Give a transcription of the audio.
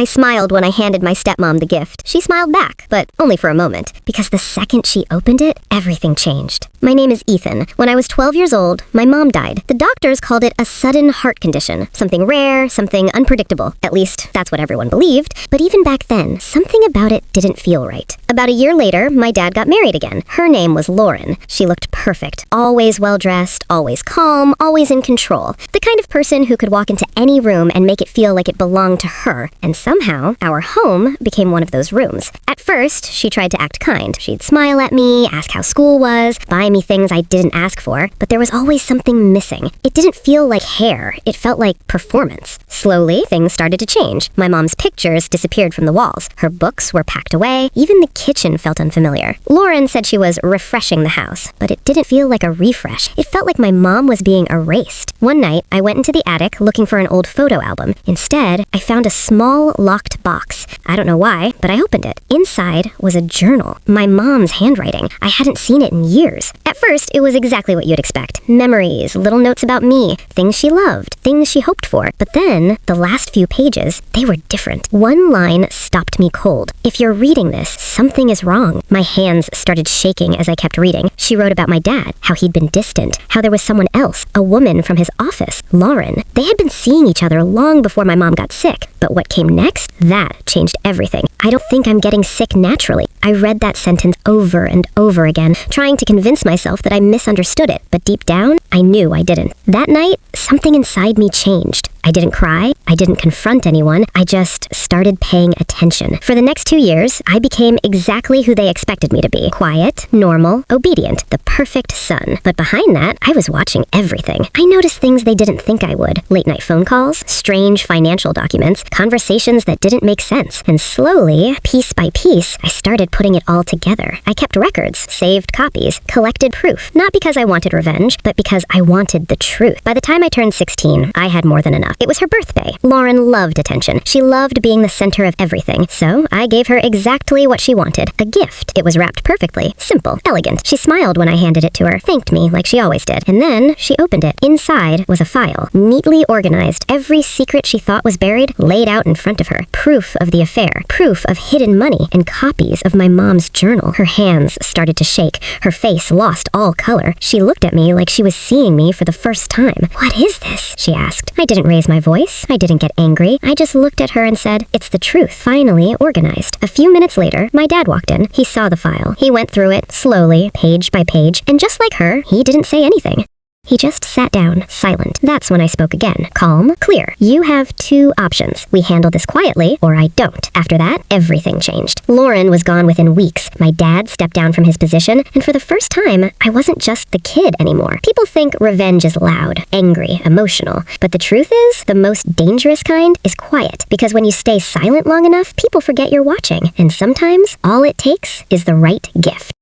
I smiled when I handed my stepmom the gift. She smiled back, but only for a moment, because the second she opened it, everything changed. My name is Ethan. When I was 12 years old, my mom died. The doctors called it a sudden heart condition. Something rare, something unpredictable. At least, that's what everyone believed. But even back then, something about it didn't feel right. About a year later, my dad got married again. Her name was Lauren. She looked perfect. Always well-dressed, always calm, always in control. The kind of person who could walk into any room and make it feel like it belonged to her. And somehow, our home became one of those rooms. At first, she tried to act kind. She'd smile at me, ask how school was, buy me things I didn't ask for, but there was always something missing. It didn't feel like hair. It felt like performance. Slowly, things started to change. My mom's pictures disappeared from the walls. Her books were packed away. Even the kitchen felt unfamiliar. Lauren said she was refreshing the house, but it didn't feel like a refresh. It felt like my mom was being erased. One night, I went into the attic looking for an old photo album. Instead, I found a small, locked box. I don't know why, but I opened it. Inside was a journal. My mom's handwriting. I hadn't seen it in years. At first, it was exactly what you'd expect. Memories, little notes about me, things she loved, things she hoped for. But then, the last few pages, they were different. One line stopped me cold. If you're reading this, something is wrong. My hands started shaking as I kept reading. She wrote about my dad, how he'd been distant, how there was someone else, a woman from his office, Lauren. They had been seeing each other long before my mom got sick. But what came next? That changed everything. I don't think I'm getting sick naturally. I read that sentence over and over again, trying to convince myself that I misunderstood it, but deep down, I knew I didn't. That night, something inside me changed. I didn't cry, I didn't confront anyone, I just started paying attention. For the next 2 years, I became exactly who they expected me to be. Quiet, normal, obedient, the perfect son. But behind that, I was watching everything. I noticed things they didn't think I would. Late night phone calls, strange financial documents, conversations that didn't make sense. And slowly, piece by piece, I started putting it all together. I kept records, saved copies, collected proof. Not because I wanted revenge, but because I wanted the truth. By the time I turned 16, I had more than enough. It was her birthday. Lauren loved attention. She loved being the center of everything. So I gave her exactly what she wanted. A gift. It was wrapped perfectly. Simple. Elegant. She smiled when I handed it to her. Thanked me like she always did. And then she opened it. Inside was a file. Neatly organized. Every secret she thought was buried laid out in front of her. Proof of the affair. Proof of hidden money. And copies of my mom's journal. Her hands started to shake. Her face lost all color. She looked at me like she was seeing me for the first time. "What is this?" she asked. I didn't raise my voice. I didn't get angry. I just looked at her and said, "It's the truth." Finally organized. A few minutes later, my dad walked in. He saw the file. He went through it slowly, page by page, and just like her, he didn't say anything. He just sat down, silent. That's when I spoke again. Calm, clear. "You have 2 options. We handle this quietly, or I don't." After that, everything changed. Lauren was gone within weeks. My dad stepped down from his position, and for the first time, I wasn't just the kid anymore. People think revenge is loud, angry, emotional. But the truth is, the most dangerous kind is quiet. Because when you stay silent long enough, people forget you're watching. And sometimes, all it takes is the right gift.